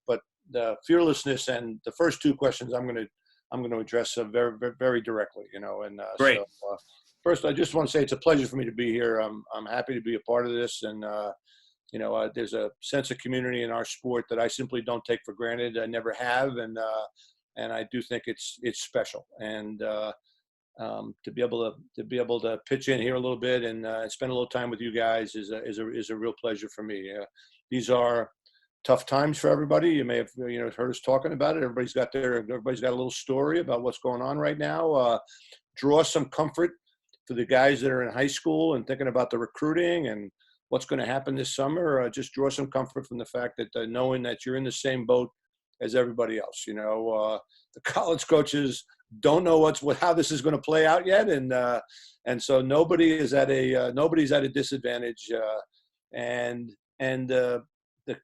but the fearlessness and the first two questions I'm going to address very, very, very directly, Great. First, I just want to say it's a pleasure for me to be here. I'm happy to be a part of this, and there's a sense of community in our sport that I simply don't take for granted. I never have, and I do think it's special. And to be able to pitch in here a little bit and spend a little time with you guys is a real pleasure for me. These are tough times for everybody. You may have heard us talking about it. Everybody's got a little story about what's going on right now. Draw some comfort for the guys that are in high school and thinking about the recruiting and what's going to happen this summer. Just draw some comfort from the fact that knowing that you're in the same boat as everybody else. The college coaches don't know how this is going to play out yet, and so nobody's at a disadvantage. And the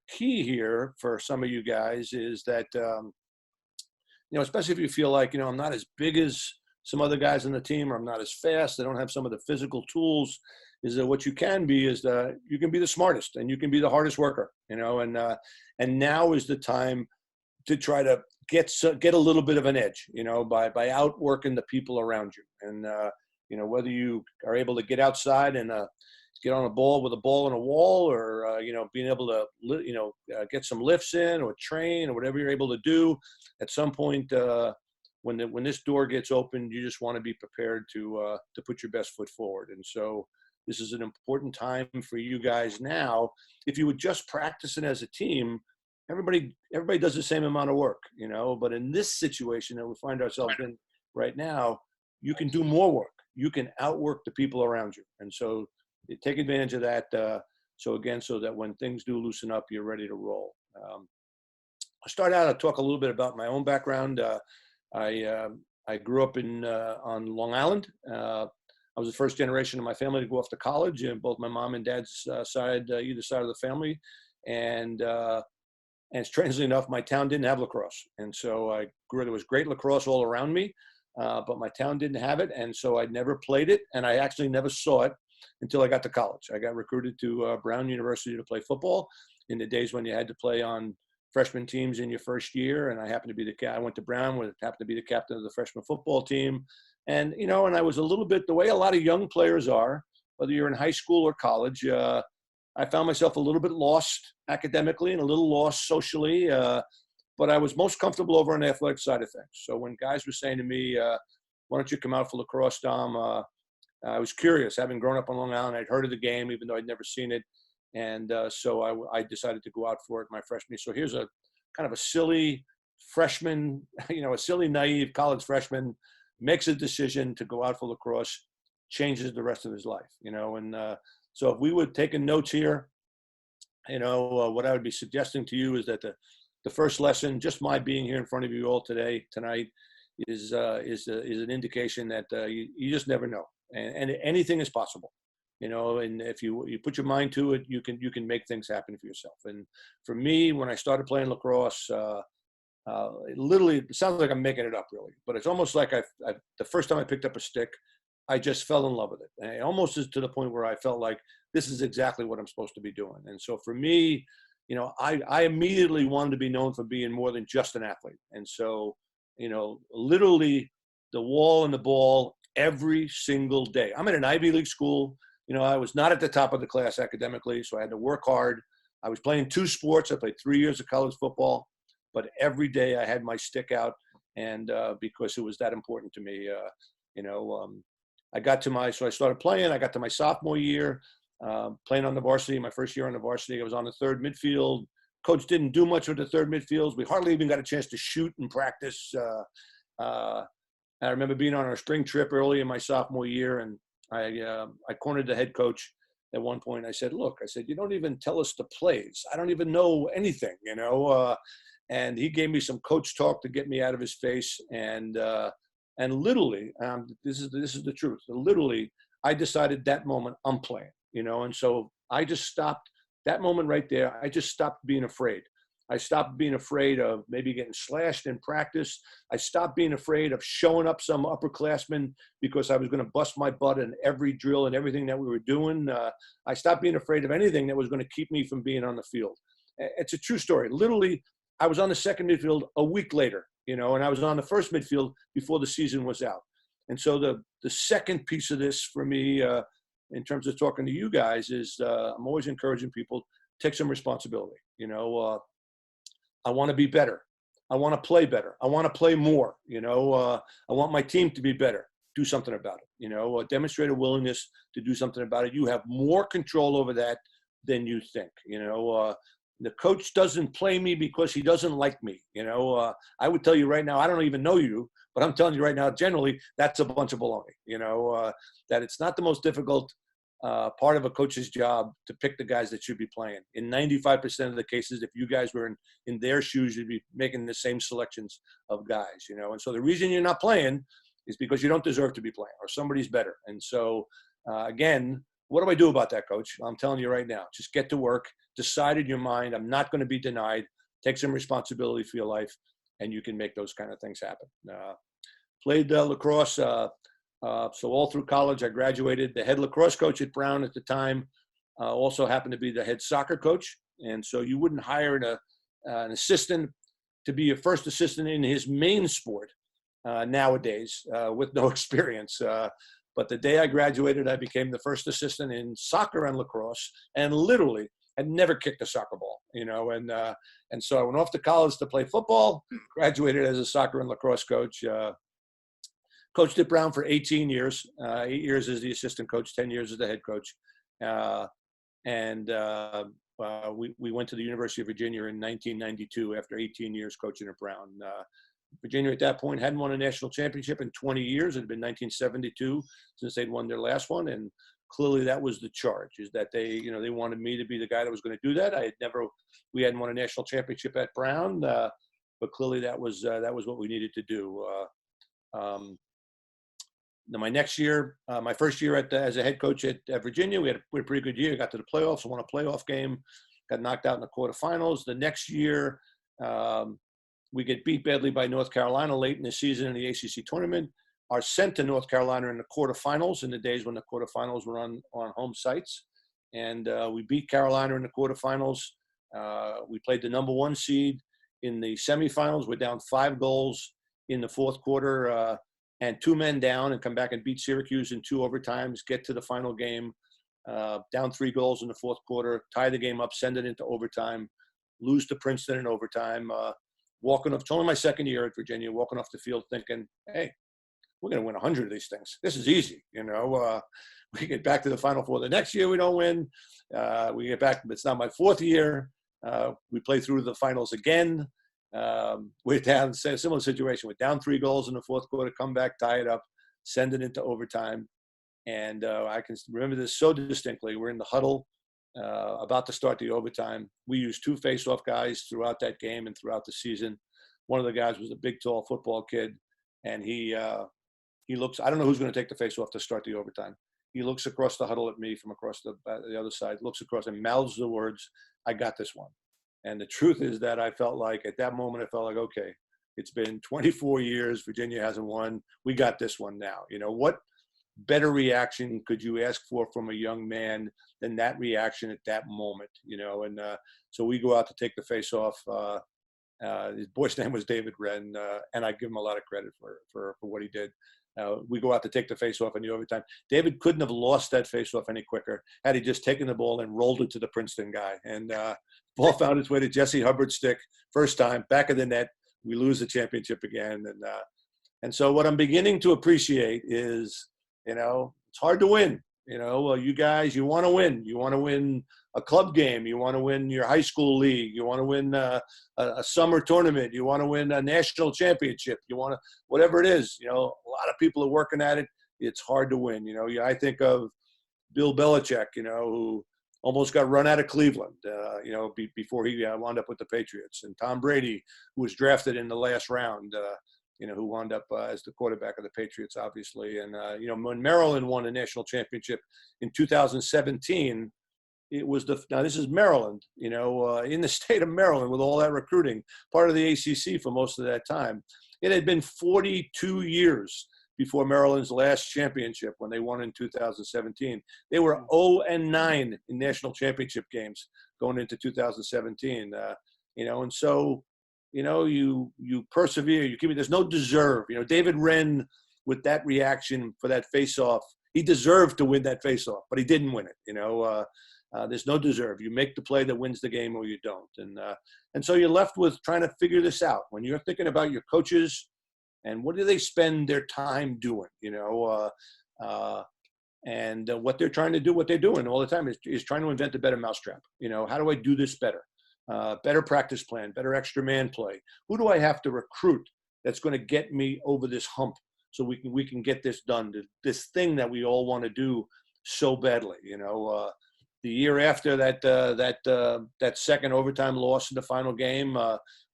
key here for some of you guys is that especially if you feel like I'm not as big as some other guys on the team, or I'm not as fast, I don't have some of the physical tools, is that what you can be is that you can be the smartest and you can be the hardest worker, and now is the time to try to get a little bit of an edge, by outworking the people around you. And, whether you are able to get outside and get on a ball with a ball on a wall, or, being able to, get some lifts in or train or whatever you're able to do, at some point, when this door gets opened, you just want to be prepared to put your best foot forward. And so this is an important time for you guys now. If you would just practice it as a team, everybody does the same amount of work, but in this situation that we find ourselves in right now, you can do more work. You can outwork the people around you. And so take advantage of that. So that when things do loosen up, you're ready to roll. I'll start out, I'll talk a little bit about my own background. I grew up on Long Island. I was the first generation of my family to go off to college, and both my mom and dad's side, either side of the family. And strangely enough, my town didn't have lacrosse. And so there was great lacrosse all around me, but my town didn't have it. And so I never played it. And I actually never saw it until I got to college. I got recruited to Brown University to play football in the days when you had to play on freshman teams in your first year. And I happened to be I went to Brown, happened to be the captain of the freshman football team. And, and I was a little bit the way a lot of young players are, whether you're in high school or college. I found myself a little bit lost academically and a little lost socially, but I was most comfortable over on the athletic side of things. So when guys were saying to me, why don't you come out for lacrosse, Dom? I was curious. Having grown up on Long Island, I'd heard of the game, even though I'd never seen it. And so I decided to go out for it my freshman year. So here's a kind of a silly freshman, a silly, naive college freshman makes a decision to go out for lacrosse, changes the rest of his life, and so if we would take notes here, what I would be suggesting to you is that the first lesson, just my being here in front of you all tonight, is an indication that you just never know, and anything is possible, and if you put your mind to it, you can make things happen for yourself. And for me, when I started playing lacrosse, it sounds like I'm making it up really, but it's almost like the first time I picked up a stick, I just fell in love with it. And it almost is to the point where I felt like this is exactly what I'm supposed to be doing. And so for me, I immediately wanted to be known for being more than just an athlete. And so, literally the wall and the ball every single day. I'm in an Ivy League school. I was not at the top of the class academically, so I had to work hard. I was playing 2 sports. I played 3 years of college football, but every day I had my stick out, and because it was that important to me, so I started playing. I got to my sophomore year, playing on the varsity. My first year on the varsity, I was on the third midfield. Coach didn't do much with the third midfields. We hardly even got a chance to shoot and practice. I remember being on our spring trip early in my sophomore year, and I cornered the head coach at one point. I said, look, you don't even tell us the plays. I don't even know anything, and he gave me some coach talk to get me out of his face. And literally, this is the truth. Literally, I decided that moment I'm playing, and so I just stopped that moment right there. I just stopped being afraid. I stopped being afraid of maybe getting slashed in practice. I stopped being afraid of showing up some upperclassmen because I was going to bust my butt in every drill and everything that we were doing. I stopped being afraid of anything that was going to keep me from being on the field. It's a true story. Literally, I was on the second midfield a week later, and I was on the first midfield before the season was out. And so the second piece of this for me, in terms of talking to you guys, is I'm always encouraging people, take some responsibility. I want to be better. I want to play better. I want to play more. I want my team to be better. Do something about it. Demonstrate a willingness to do something about it. You have more control over that than you think. The coach doesn't play me because he doesn't like me. I would tell you right now, I don't even know you, but I'm telling you right now, generally, that's a bunch of baloney. That it's not the most difficult part of a coach's job to pick the guys that should be playing. In 95% of the cases, if you guys were in their shoes, you'd be making the same selections of guys, And so the reason you're not playing is because you don't deserve to be playing, or somebody's better. And so, again, what do I do about that, Coach? I'm telling you right now, just get to work, decide in your mind, I'm not going to be denied, take some responsibility for your life, and you can make those kind of things happen. Played lacrosse. So all through college, I graduated. The head lacrosse coach at Brown at the time also happened to be the head soccer coach. And so you wouldn't hire an assistant to be your first assistant in his main sport nowadays with no experience. But the day I graduated, I became the first assistant in soccer and lacrosse, and literally had never kicked a soccer ball, and so I went off to college to play football, graduated as a soccer and lacrosse coach, coached at Brown for 18 years, 8 years as the assistant coach, 10 years as the head coach. We went to the University of Virginia in 1992 after 18 years coaching at Brown. Virginia at that point hadn't won a national championship in 20 years. It had been 1972 since they'd won their last one. And clearly that was the charge, is that they wanted me to be the guy that was going to do that. We hadn't won a national championship at Brown, but clearly that was what we needed to do. Then my next year, my first year as a head coach at Virginia, we had a pretty good year. Got to the playoffs, won a playoff game, got knocked out in the quarterfinals. The next year, we get beat badly by North Carolina late in the season in the ACC tournament. Are sent to North Carolina in the quarterfinals, in the days when the quarterfinals were on home sites. And we beat Carolina in the quarterfinals. We played the number 1 seed in the semifinals. We're down 5 goals in the fourth quarter and 2 men down, and come back and beat Syracuse in 2 overtimes, get to the final game, down 3 goals in the fourth quarter, tie the game up, send it into overtime, lose to Princeton in overtime. Walking off, it's only my second year at Virginia, walking off the field thinking, hey, we're going to win 100 of these things. This is easy. We get back to the Final Four. The next year we don't win. We get back, it's not my 4th year. We play through the finals again. We're down, similar situation. We're down 3 goals in the fourth quarter, come back, tie it up, send it into overtime. And I can remember this so distinctly. We're in the huddle, about to start the overtime. We used 2 face-off guys throughout that game and throughout the season. One of the guys was a big, tall football kid, and he looks, I don't know who's going to take the face-off to start the overtime. He looks across the huddle at me from across the other side, looks across and mouths the words, "I got this one." And the truth is that I felt like, at that moment, okay, it's been 24 years, Virginia hasn't won. We got this one now. What better reaction could you ask for from a young man than that reaction at that moment? And so we go out to take the face-off. His boy's name was David Wren, and I give him a lot of credit for what he did. We go out to take the face-off in the overtime. David couldn't have lost that face-off any quicker had he just taken the ball and rolled it to the Princeton guy. And ball found its way to Jesse Hubbard's stick, first time, back of the net. We lose the championship again. And so what I'm beginning to appreciate is, it's hard to win. You guys, you want to win. You want to win a club game. You want to win your high school league. You want to win a summer tournament. You want to win a national championship. You want to, whatever it is, a lot of people are working at it. It's hard to win. I think of Bill Belichick, who almost got run out of Cleveland, before he wound up with the Patriots, and Tom Brady, who was drafted in the last round, who wound up as the quarterback of the Patriots, obviously. And, when Maryland won a national championship in 2017, it was now this is Maryland, in the state of Maryland with all that recruiting, part of the ACC for most of that time. It had been 42 years before Maryland's last championship when they won in 2017. They were 0-9 in national championship games going into 2017. And so, you persevere. You keep it. There's no deserve. David Wren with that reaction for that face-off, he deserved to win that face-off, but he didn't win it. There's no deserve. You make the play that wins the game or you don't. And so you're left with trying to figure this out. When you're thinking about your coaches and what do they spend their time doing, and what they're trying to do, what they're doing all the time is trying to invent a better mousetrap. How do I do this better? Better practice plan, better extra man play. Who do I have to recruit that's going to get me over this hump so we can get this done, this thing that we all want to do so badly, The year after that second overtime loss in the final game,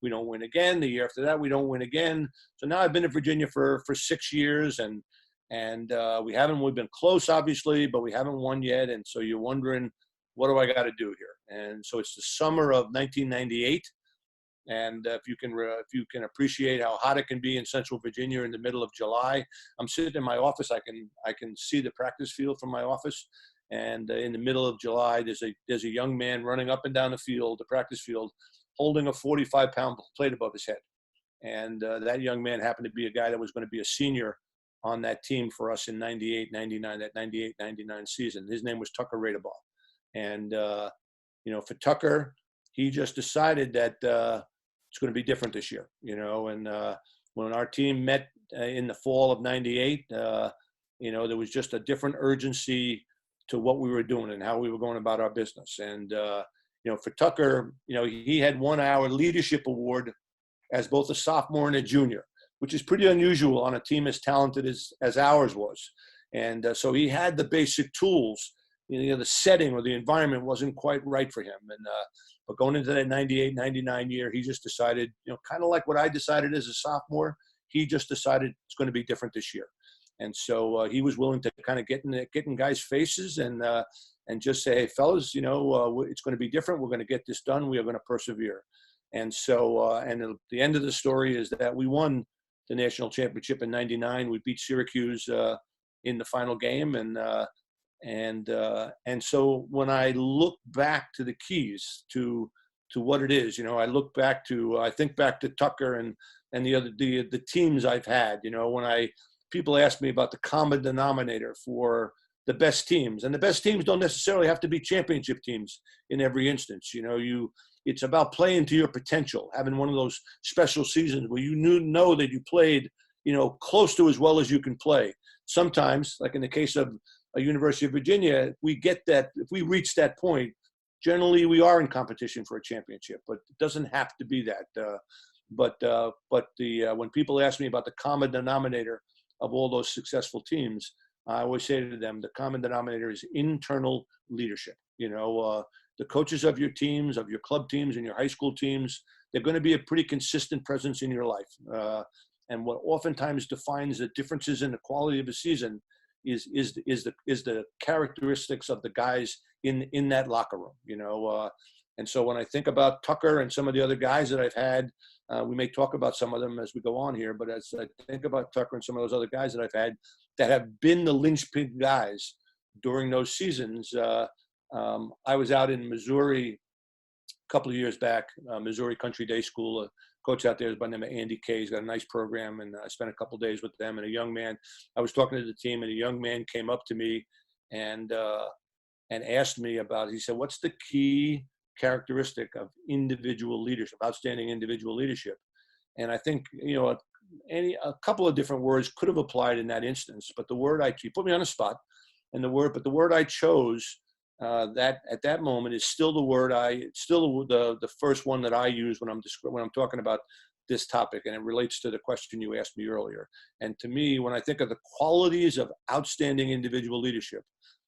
we don't win again. The year after that, we don't win again. So now I've been in Virginia for 6 years, and we've been close, obviously, but we haven't won yet. And so you're wondering, what do I got to do here? And so it's the summer of 1998. And if you can appreciate how hot it can be in Central Virginia in the middle of July, I'm sitting in my office. I can see the practice field from my office. And in the middle of July, there's a young man running up and down the practice field, holding a 45-pound plate above his head. And that young man happened to be a guy that was going to be a senior on that team for us in 98, 99, that 98, 99 season. His name was Tucker Radebaugh. And, for Tucker, he just decided that it's going to be different this year, and when our team met in the fall of 98, there was just a different urgency to what we were doing and how we were going about our business. And, for Tucker, he had won our leadership award as both a sophomore and a junior, which is pretty unusual on a team as talented as ours was. And so he had the basic tools. The setting or the environment wasn't quite right for him. And but going into that 98, 99 year, he just decided, kind of like what I decided as a sophomore, he just decided it's going to be different this year. And so he was willing to kind of get in guys' faces and just say, hey, fellas, it's going to be different. We're going to get this done. We are going to persevere. And so, and the end of the story is that we won the national championship in 99. We beat Syracuse in the final game. And so when I look back to the keys to what it is, I think back to Tucker and the teams I've had, when people ask me about the common denominator for the best teams, and the best teams don't necessarily have to be championship teams in every instance. It's about playing to your potential, having one of those special seasons where know that you played, close to as well as you can play. Sometimes, like in the case of a University of Virginia, we get that. If we reach that point, generally we are in competition for a championship, but it doesn't have to be that. When people ask me about the common denominator of all those successful teams, I always say to them, the common denominator is internal leadership. The coaches of your teams, of your club teams and your high school teams, they're going to be a pretty consistent presence in your life. And what oftentimes defines the differences in the quality of a season is the characteristics of the guys in that locker room, and so when I think about Tucker and some of the other guys that I've had, we may talk about some of them as we go on here, but as I think about Tucker and some of those other guys that I've had that have been the linchpin guys during those seasons, I was out in Missouri a couple of years back, Missouri Country Day School. Coach out there is by the name of Andy Kay. He's got a nice program, and I spent a couple of days with them. And a young man, I was talking to the team, and a young man came up to me and asked me about. He said, "What's the key characteristic of individual leadership, outstanding individual leadership?" And I think a couple of different words could have applied in that instance, but the word he put me on the spot, and the word I chose. That at that moment is still the first one that I use when I'm talking about this topic, and it relates to the question you asked me earlier. And to me, when I think of the qualities of outstanding individual leadership,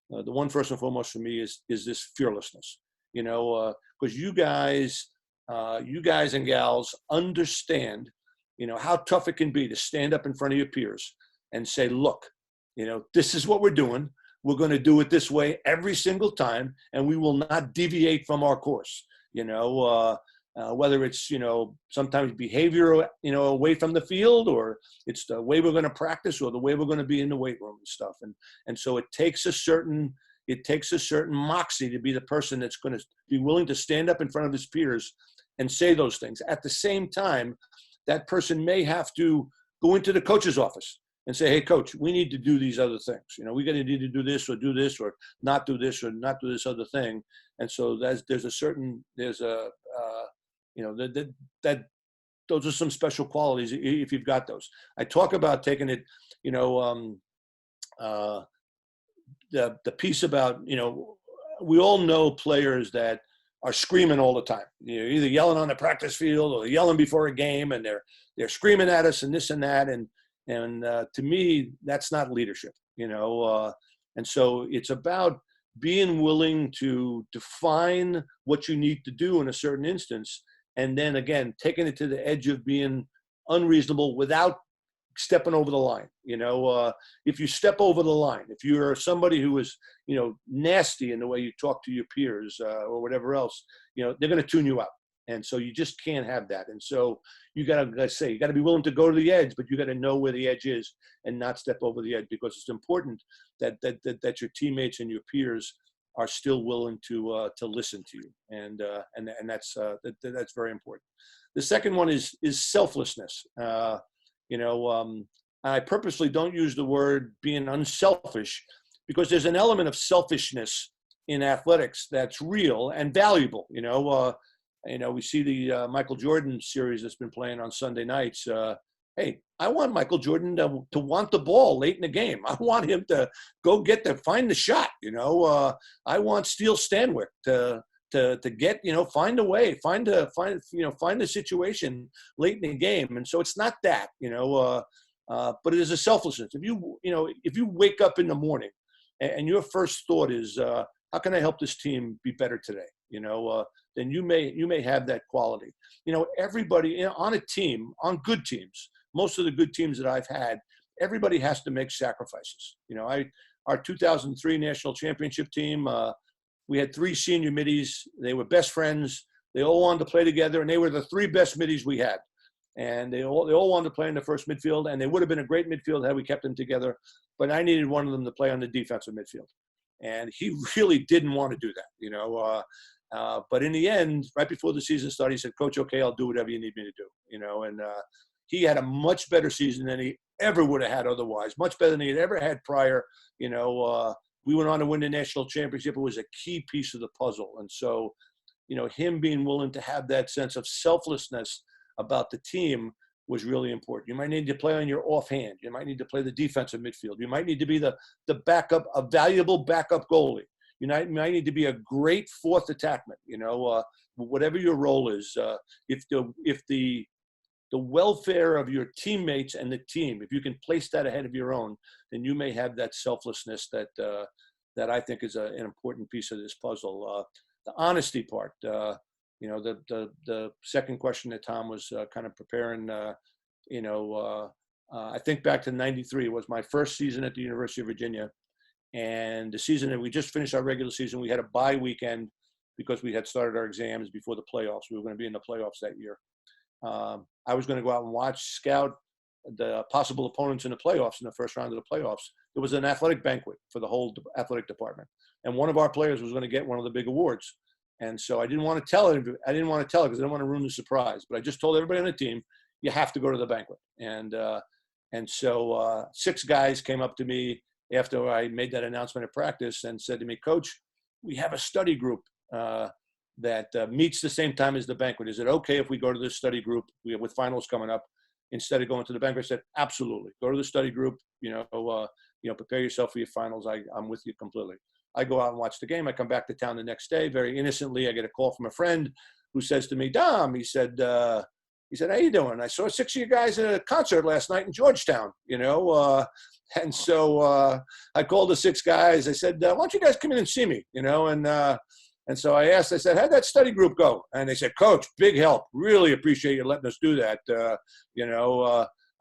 the one first and foremost for me is this fearlessness. Because you guys and gals understand, how tough it can be to stand up in front of your peers and say, look, this is what we're doing. We're going to do it this way every single time, and we will not deviate from our course. whether it's, sometimes behavior, away from the field, or it's the way we're going to practice or the way we're going to be in the weight room and stuff. And so it takes a certain moxie to be the person that's going to be willing to stand up in front of his peers and say those things. At the same time, that person may have to go into the coach's office and say, hey, coach, we need to do these other things. We got to need to do this or not do this or not do this other thing. And so that those are some special qualities if you've got those. I talk about taking it, the piece about, we all know players that are screaming all the time. Either yelling on the practice field or yelling before a game, and they're screaming at us and this and that. And to me, that's not leadership, and so it's about being willing to define what you need to do in a certain instance. And then again, taking it to the edge of being unreasonable without stepping over the line. If you step over the line, if you're somebody who is, nasty in the way you talk to your peers or whatever else, they're going to tune you out. And so you just can't have that. And so you got to be willing to go to the edge, but you got to know where the edge is and not step over the edge, because it's important that your teammates and your peers are still willing to listen to you. And that's very important. The second one is selflessness. I purposely don't use the word being unselfish, because there's an element of selfishness in athletics that's real and valuable. We see the Michael Jordan series that's been playing on Sunday nights. Hey, I want Michael Jordan to want the ball late in the game. I want him to go find the shot. I want Steele Stanwyck to get, find a way, find the situation late in the game. And so it's not that, but it is a selflessness. If you wake up in the morning and your first thought is, how can I help this team be better today? Then you may have that quality. Everybody on a team, on good teams, most of the good teams that I've had, everybody has to make sacrifices. Our 2003 national championship team, we had 3 senior middies. They were best friends. They all wanted to play together, and they were the 3 best middies we had. And they all wanted to play in the first midfield, and they would have been a great midfield had we kept them together. But I needed one of them to play on the defensive midfield, and he really didn't want to do that. But in the end, right before the season started, he said, "Coach, okay, I'll do whatever you need me to do." And he had a much better season than he ever would have had otherwise, much better than he had ever had prior. We went on to win the national championship. It was a key piece of the puzzle. And so, him being willing to have that sense of selflessness about the team was really important. You might need to play on your offhand. You might need to play the defensive midfield. You might need to be the backup, a valuable backup goalie. You might need to be a great fourth attackman. Whatever your role is, if the welfare of your teammates and the team, if you can place that ahead of your own, then you may have that selflessness that I think is an important piece of this puzzle. The honesty part, the second question that Tom was kind of preparing, I think back to '93. It was my first season at the University of Virginia. And the season that we just finished our regular season, we had a bye weekend because we had started our exams before the playoffs. We were going to be in the playoffs that year. I was going to go out and scout the possible opponents in the playoffs in the first round of the playoffs. There was an athletic banquet for the whole athletic department, and one of our players was going to get one of the big awards. And so I didn't want to tell it. Because I didn't want to ruin the surprise. But I just told everybody on the team, you have to go to the banquet. And so 6 guys came up to me after I made that announcement at practice and said to me, "Coach, we have a study group that meets the same time as the banquet. Is it okay if we go to this study group with finals coming up instead of going to the banquet?" I said, "Absolutely. Go to the study group. Prepare yourself for your finals. I'm with you completely." I go out and watch the game. I come back to town the next day. Very innocently, I get a call from a friend who says to me, "Dom," he said, "How you doing? I saw 6 of you guys at a concert last night in Georgetown, And so I called the 6 guys. I said, "Why don't you guys come in and see me?" And so I said, "How'd that study group go?" And they said, "Coach, big help. Really appreciate you letting us do that."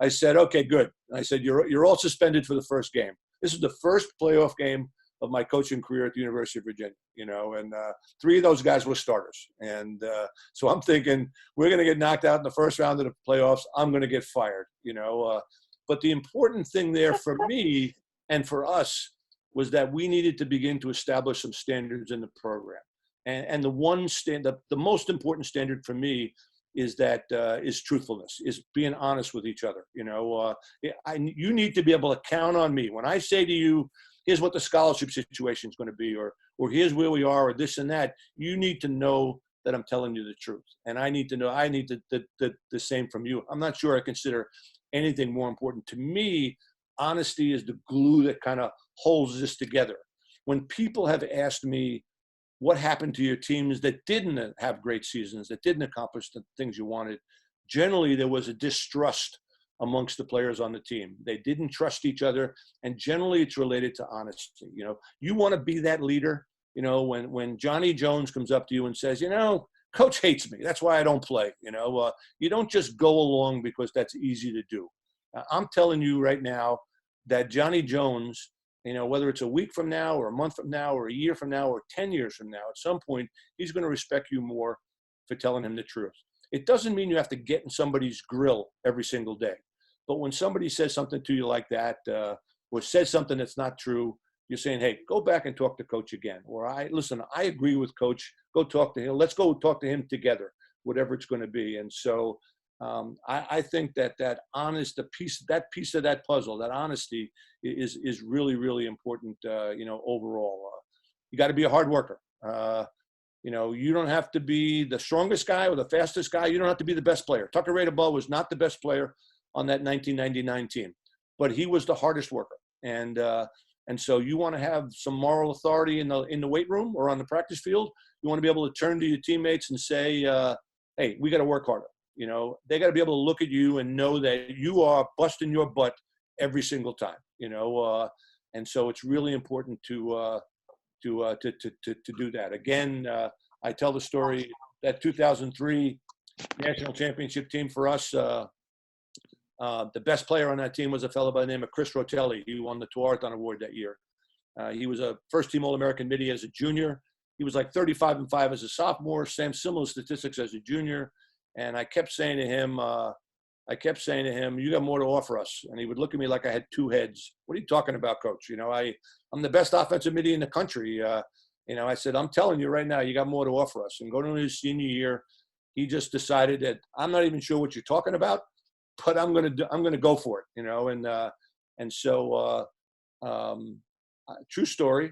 I said, "Okay, good." I said, "You're all suspended for the first game. This is the first playoff game of my coaching career at the University of Virginia, and 3 of those guys were starters. And so I'm thinking we're going to get knocked out in the first round of the playoffs. I'm going to get fired, but the important thing there for me and for us was that we needed to begin to establish some standards in the program. And the most important standard for me is truthfulness, is being honest with each other. You need to be able to count on me. When I say to you, here's what the scholarship situation is going to be, or here's where we are, or this and that, you need to know that I'm telling you the truth. And I need to know, the same from you. I'm not sure I consider anything more important. To me, honesty is the glue that kind of holds this together. When people have asked me, what happened to your teams that didn't have great seasons, that didn't accomplish the things you wanted? Generally, there was a distrust amongst the players on the team. They didn't trust each other, and generally it's related to honesty. You want to be that leader. When Johnny Jones comes up to you and says, coach hates me, that's why I don't play. You don't just go along because that's easy to do. I'm telling you right now that Johnny Jones, whether it's a week from now or a month from now or a year from now or 10 years from now, at some point, he's going to respect you more for telling him the truth. It doesn't mean you have to get in somebody's grill every single day. But when somebody says something to you like that, or says something that's not true, you're saying, hey, go back and talk to coach again. Or I agree with coach. Go talk to him. Let's go talk to him together, whatever it's going to be. And so I think that piece of that puzzle, that honesty, is really, really important. Overall, you got to be a hard worker. You don't have to be the strongest guy or the fastest guy. You don't have to be the best player. Tucker Rada-Ball was not the best player on that 1999 team, but he was the hardest worker. And so you want to have some moral authority in the weight room or on the practice field. You want to be able to turn to your teammates and say, hey, we got to work harder. They got to be able to look at you and know that you are busting your butt every single time. And so it's really important to do that. Again, I tell the story that 2003 national championship team for us. The best player on that team was a fellow by the name of Chris Rotelli. He won the Tuarathon Award that year. He was a first-team All-American Midi as a junior. He was like 35-5 as a sophomore, similar statistics as a junior. And I kept saying to him, you got more to offer us. And he would look at me like I had 2 heads. What are you talking about, coach? I'm the best offensive midi in the country. I said, I'm telling you right now, you got more to offer us. And going into his senior year, he just decided that I'm not even sure what you're talking about, but I'm going to go for it, and so true story,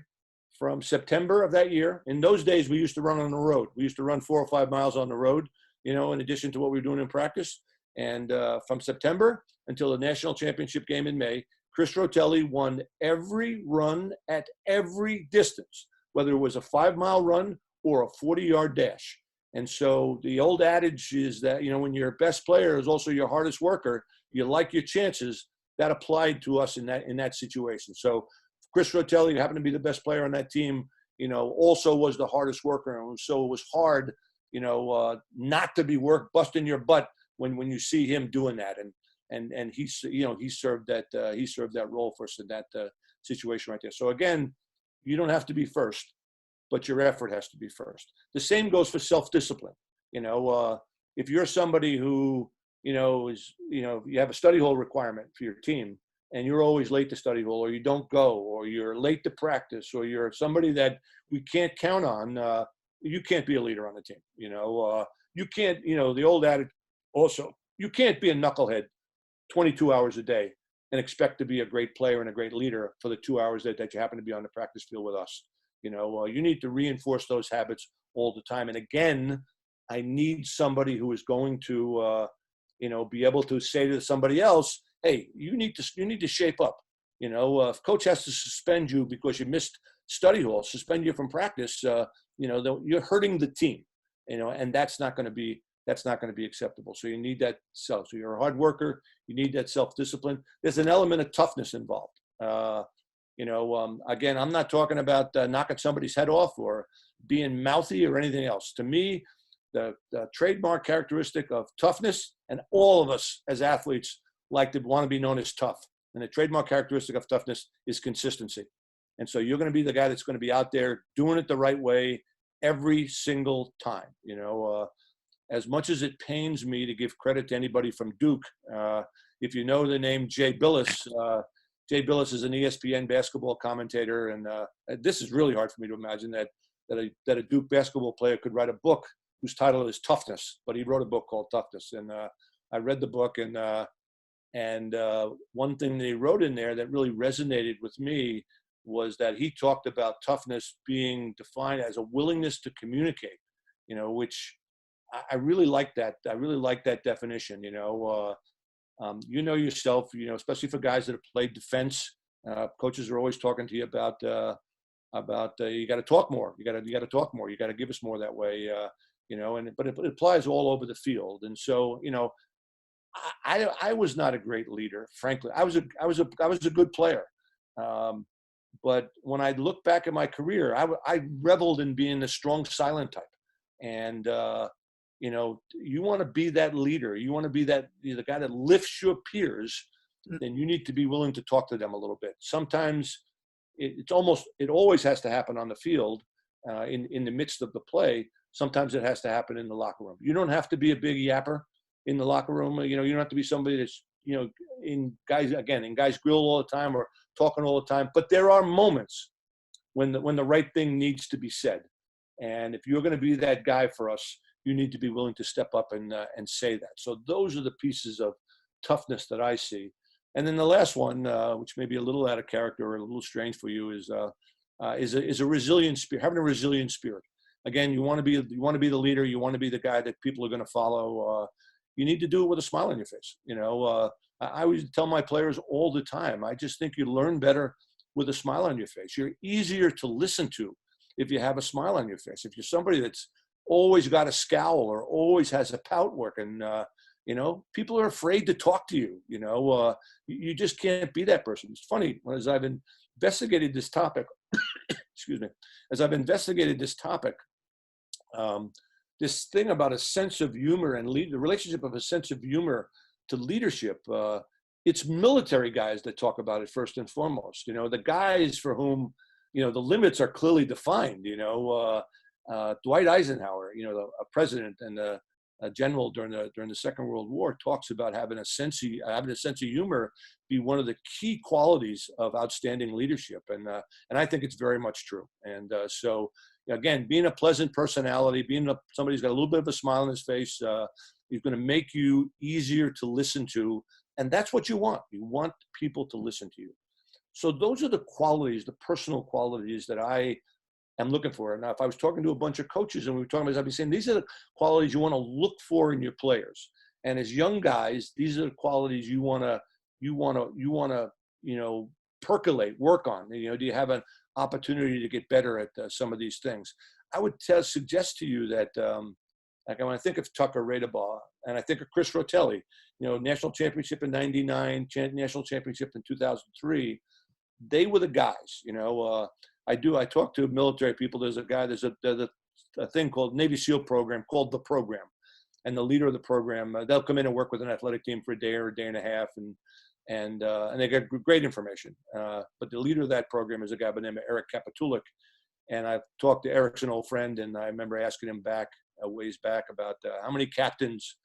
from September of that year. In those days, we used to run on the road. We used to run 4 or 5 miles on the road, in addition to what we were doing in practice. And from September until the national championship game in May, Chris Rotelli won every run at every distance, whether it was a 5-mile run or a 40-yard dash. And so the old adage is that, when your best player is also your hardest worker, you like your chances. That applied to us in that situation. So Chris Rotelli, who happened to be the best player on that team, also was the hardest worker. And so it was hard, not to be busting your butt when you see him doing that. And he served that role for us in that situation right there. So again, you don't have to be first, but your effort has to be first. The same goes for self-discipline. If you're somebody who, you have a study hall requirement for your team and you're always late to study hall, or you don't go, or you're late to practice, or you're somebody that we can't count on, you can't be a leader on the team. You can't, the old adage also, you can't be a knucklehead 22 hours a day and expect to be a great player and a great leader for the 2 hours that you happen to be on the practice field with us. You need to reinforce those habits all the time. And again, I need somebody who is going to, be able to say to somebody else, hey, you need to shape up. If coach has to suspend you because you missed study hall, suspend you from practice, you're hurting the team, and that's not going to be acceptable. So you need that So you're a hard worker. You need that self-discipline. There's an element of toughness involved. Again, I'm not talking about knocking somebody's head off or being mouthy or anything else. To me, the trademark characteristic of toughness, and all of us as athletes want to be known as tough. And the trademark characteristic of toughness is consistency. And so you're going to be the guy that's going to be out there doing it the right way every single time. As much as it pains me to give credit to anybody from Duke, if you know the name Jay Billis, Jay Billis is an ESPN basketball commentator, and this is really hard for me to imagine that a Duke basketball player could write a book whose title is Toughness, but he wrote a book called Toughness, and I read the book, and one thing that he wrote in there that really resonated with me was that he talked about toughness being defined as a willingness to communicate, which I really like that. I really like that definition. Yourself, especially for guys that have played defense, coaches are always talking to you about you got to talk more. You got to talk more. You got to give us more that way. But it applies all over the field. And so, I was not a great leader, frankly. I was a good player. But when I look back at my career, I reveled in being the strong, silent type. And, you want to be that leader. You want to be the guy that lifts your peers. Then you need to be willing to talk to them a little bit. Sometimes it always has to happen on the field, in the midst of the play. Sometimes it has to happen in the locker room. You don't have to be a big yapper in the locker room. You don't have to be somebody that's, in guys grill all the time or talking all the time. But there are moments when the right thing needs to be said. And if you're going to be that guy for us, you need to be willing to step up and say that. So those are the pieces of toughness that I see. And then the last one, which may be a little out of character or a little strange for you, is a resilient spirit. Having a resilient spirit. Again, you want to be the leader. You want to be the guy that people are going to follow. You need to do it with a smile on your face. I always tell my players all the time, I just think you learn better with a smile on your face. You're easier to listen to if you have a smile on your face. If you're somebody that's always got a scowl or always has a pout working, people are afraid to talk to you. You just can't be that person. It's funny, as I've investigated this topic, excuse me, this thing about a sense of humor and the relationship of a sense of humor to leadership, it's military guys that talk about it first and foremost. The guys for whom, the limits are clearly defined. Dwight Eisenhower, a president and a general during the Second World War, talks about having a sense of humor be one of the key qualities of outstanding leadership, and I think it's very much true. And so again, being a pleasant personality, somebody who's got a little bit of a smile on his face, is going to make you easier to listen to, and that's what you want. You want people to listen to you. So those are the qualities, the personal qualities that I am looking for. Now, if I was talking to a bunch of coaches and we were talking about this, I'd be saying these are the qualities you want to look for in your players. And as young guys, these are the qualities you want to percolate, work on. Do you have an opportunity to get better at some of these things? I would suggest to you that, like when I think of Tucker Radabaugh and I think of Chris Rotelli, national championship in '99, national championship in 2003, they were the guys. I talk to military people. There's a thing called Navy SEAL program called The Program. And the leader of the program, they'll come in and work with an athletic team for a day or a day and a half. And they get great information. But the leader of that program is a guy by the name of Eric Kapitulik. And I've talked to Eric's an old friend, and I remember asking him a ways back about how many captains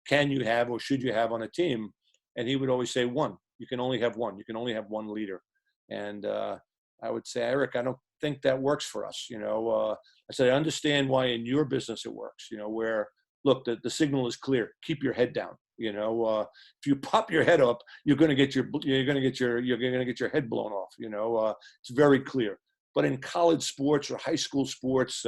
can you have or should you have on a team? And he would always say one. You can only have one. You can only have one leader. And I would say, Eric, I don't think that works for us. I said, I understand why in your business it works, where, look, the signal is clear. Keep your head down. If you pop your head up, you're going to get your head blown off. It's very clear. But in college sports or high school sports,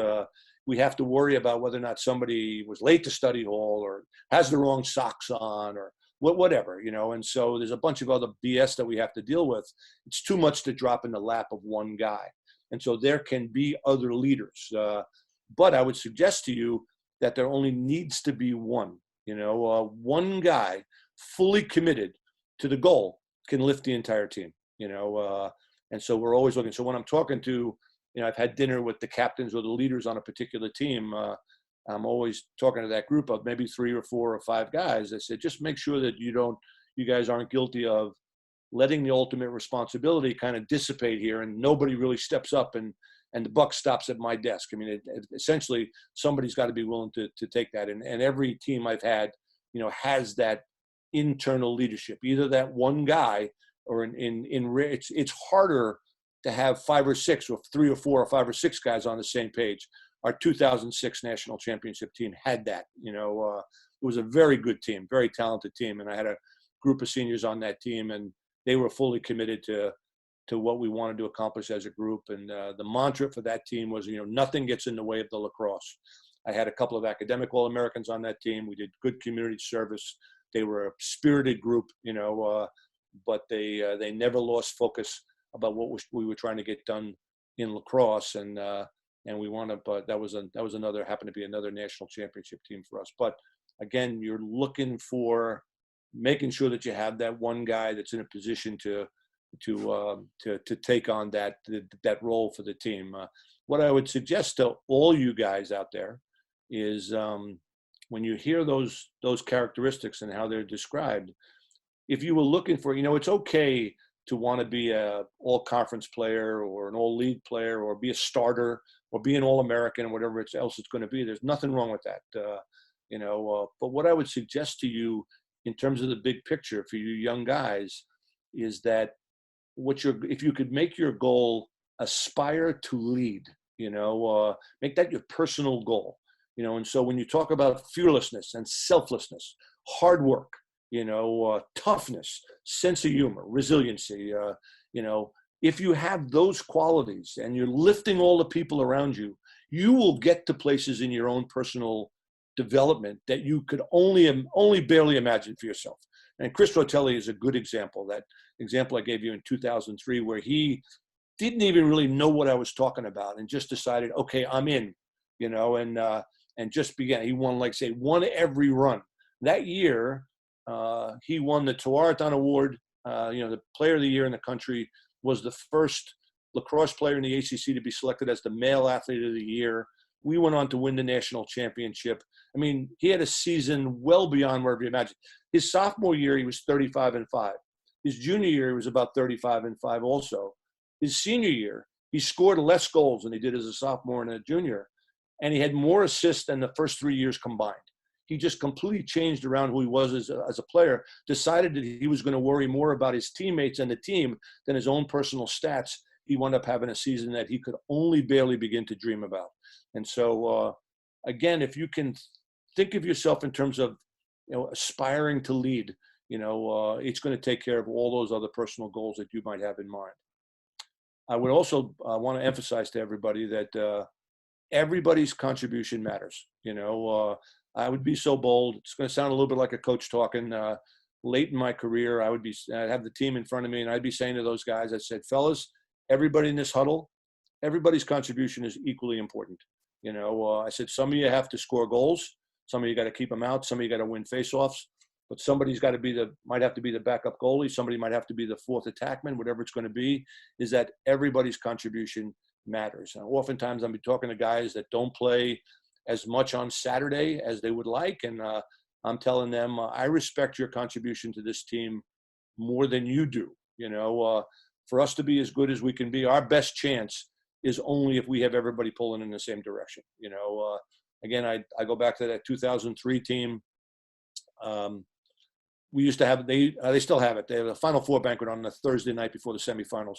we have to worry about whether or not somebody was late to study hall or has the wrong socks on or whatever, and so there's a bunch of other BS that we have to deal with. It's too much to drop in the lap of one guy. And so there can be other leaders. But I would suggest to you that there only needs to be one, one guy fully committed to the goal can lift the entire team, and so we're always looking. So when I'm talking to, I've had dinner with the captains or the leaders on a particular team, I'm always talking to that group of maybe 3 or 4 or 5 guys. I said, just make sure that you guys aren't guilty of letting the ultimate responsibility kind of dissipate here, and nobody really steps up, and the buck stops at my desk. I mean, essentially, somebody's got to be willing to take that. And every team I've had, has that internal leadership, either that one guy, or it's harder to have 5 or 6 or 3 or 4 or 5 or 6 guys on the same page. Our 2006 national championship team had that. It was a very good team, very talented team, and I had a group of seniors on that team, and they were fully committed to what we wanted to accomplish as a group. And the mantra for that team was, nothing gets in the way of the lacrosse. I had a couple of academic All-Americans on that team. We did good community service. They were a spirited group, but they never lost focus about what we were trying to get done in lacrosse. And we wound up, that was happened to be another national championship team for us. But again, you're looking for making sure that you have that one guy that's in a position to take on that role for the team. What I would suggest to all you guys out there is, when you hear those characteristics and how they're described, if you were looking for, it's okay to want to be a all-conference player or an all-league player or be a starter or be an All-American or whatever else it's going to be. There's nothing wrong with that, but what I would suggest to you in terms of the big picture for you young guys is that if you could make your goal aspire to lead, make that your personal goal, and so when you talk about fearlessness and selflessness, hard work, toughness, sense of humor, resiliency, if you have those qualities and you're lifting all the people around you, you will get to places in your own personal development that you could only barely imagine for yourself. And Chris Rotelli is a good example. That example I gave you in 2003, where he didn't even really know what I was talking about and just decided, okay, I'm in, and just began. He won, won every run. That year, he won the Tuaraton Award, the player of the year in the country, was the first lacrosse player in the ACC to be selected as the male athlete of the year. We went on to win the national championship. I mean, he had a season well beyond wherever you imagine. His sophomore year, he was 35-5. His junior year, he was about 35-5 also. His senior year, he scored less goals than he did as a sophomore and a junior, and he had more assists than the first 3 years combined. He just completely changed around who he was as a player, decided that he was going to worry more about his teammates and the team than his own personal stats. He wound up having a season that he could only barely begin to dream about. And so, again, if you can think of yourself in terms of, aspiring to lead, it's going to take care of all those other personal goals that you might have in mind. I would also want to emphasize to everybody that everybody's contribution matters. I would be so bold. It's going to sound a little bit like a coach talking. Late in my career, I'd have the team in front of me, and I'd be saying to those guys, I said, fellas, everybody in this huddle, everybody's contribution is equally important. I said, some of you have to score goals. Some of you got to keep them out. Some of you got to win faceoffs. But somebody's got to might have to be the backup goalie. Somebody might have to be the fourth attackman, whatever it's going to be, is that everybody's contribution matters. And oftentimes I'm talking to guys that don't play as much on Saturday as they would like. And I'm telling them, I respect your contribution to this team more than you do. For us to be as good as we can be, our best chance is only if we have everybody pulling in the same direction. Again, I go back to that 2003 team. We used to have, they still have it. They have a Final Four banquet on the Thursday night before the semifinals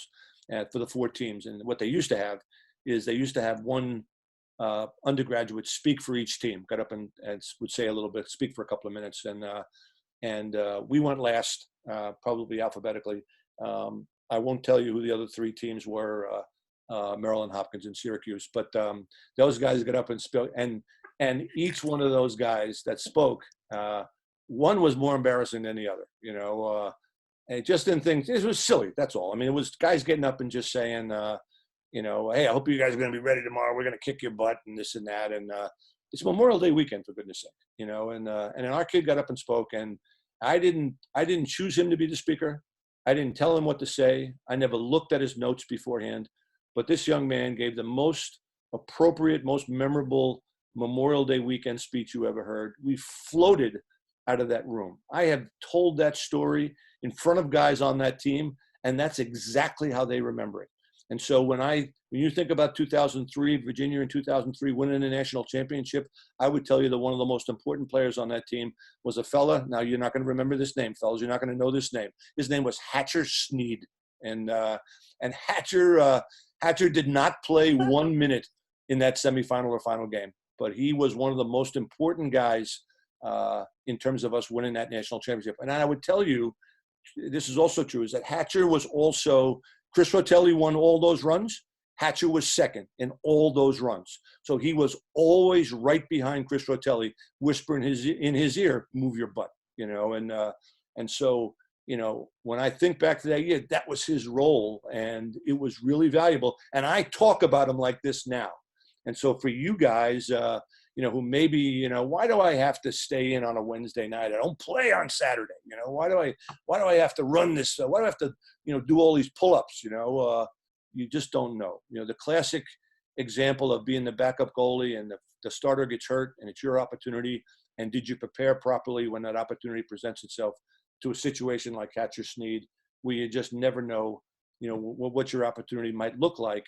for the 4 teams. And what they used to have is they used to have one undergraduate speak for each team, got up and would say a little bit, speak for a couple of minutes. And we went last, probably alphabetically. I won't tell you who the other 3 teams were, Maryland, Hopkins, and Syracuse, but those guys got up and spoke, and each one of those guys that spoke, one was more embarrassing than the other, and just in things, it was silly, that's all. I mean, it was guys getting up and just saying, hey, I hope you guys are going to be ready tomorrow. We're going to kick your butt and this and that. And it's Memorial Day weekend, for goodness sake, and then our kid got up and spoke, and I didn't choose him to be the speaker. I didn't tell him what to say. I never looked at his notes beforehand, but this young man gave the most appropriate, most memorable Memorial Day weekend speech you ever heard. We floated out of that room. I have told that story in front of guys on that team, and that's exactly how they remember it. And so when you think about 2003, Virginia in 2003 winning the national championship, I would tell you that one of the most important players on that team was a fella. Now, you're not going to remember this name, fellas. You're not going to know this name. His name was Hatcher Sneed. And Hatcher did not play 1 minute in that semifinal or final game, but he was one of the most important guys in terms of us winning that national championship. And I would tell you, this is also true, is that Hatcher was also, Chris Rotelli won all those runs. Hatcher was second in all those runs. So he was always right behind Chris Rotelli, whispering in his ear, move your butt, and so, when I think back to that year, that was his role, and it was really valuable. And I talk about him like this now. And so for you guys, who maybe, why do I have to stay in on a Wednesday night? I don't play on Saturday. Why do I have to run this? Why do I have to, do all these pull-ups? You just don't know. The classic example of being the backup goalie and the starter gets hurt and it's your opportunity. And did you prepare properly when that opportunity presents itself to a situation like Hatcher Sneed, where you just never know, what your opportunity might look like.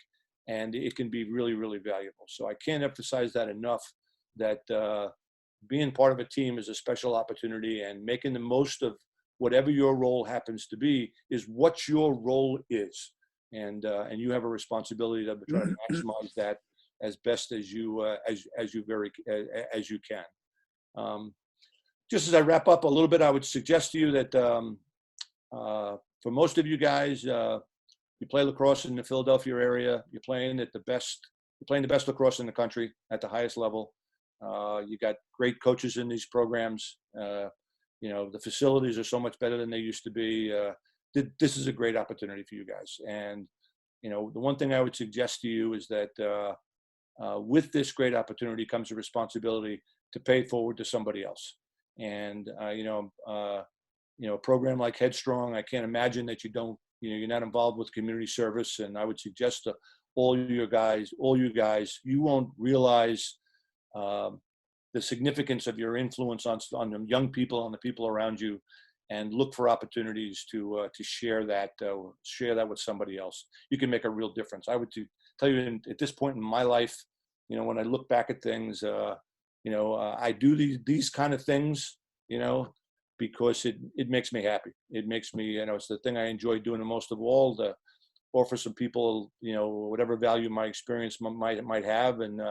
And it can be really, really valuable. So I can't emphasize that enough, that being part of a team is a special opportunity, and making the most of whatever your role happens to be is what your role is. And you have a responsibility to try to maximize that as best as you can. Just as I wrap up a little bit, I would suggest to you that for most of you guys, you play lacrosse in the Philadelphia area. You're playing the best lacrosse in the country at the highest level. You got great coaches in these programs. The facilities are so much better than they used to be. This is a great opportunity for you guys. And, the one thing I would suggest to you is that with this great opportunity comes a responsibility to pay it forward to somebody else. And, a program like Headstrong, I can't imagine that you're not involved with community service. And I would suggest to all you guys, you won't realize the significance of your influence on the young people, on the people around you, and look for opportunities to share that with somebody else. You can make a real difference. I would tell you at this point in my life, when I look back at things, I do these kind of things, because it makes me happy. It makes me, it's the thing I enjoy doing the most of all, to offer some people, whatever value my experience might have. And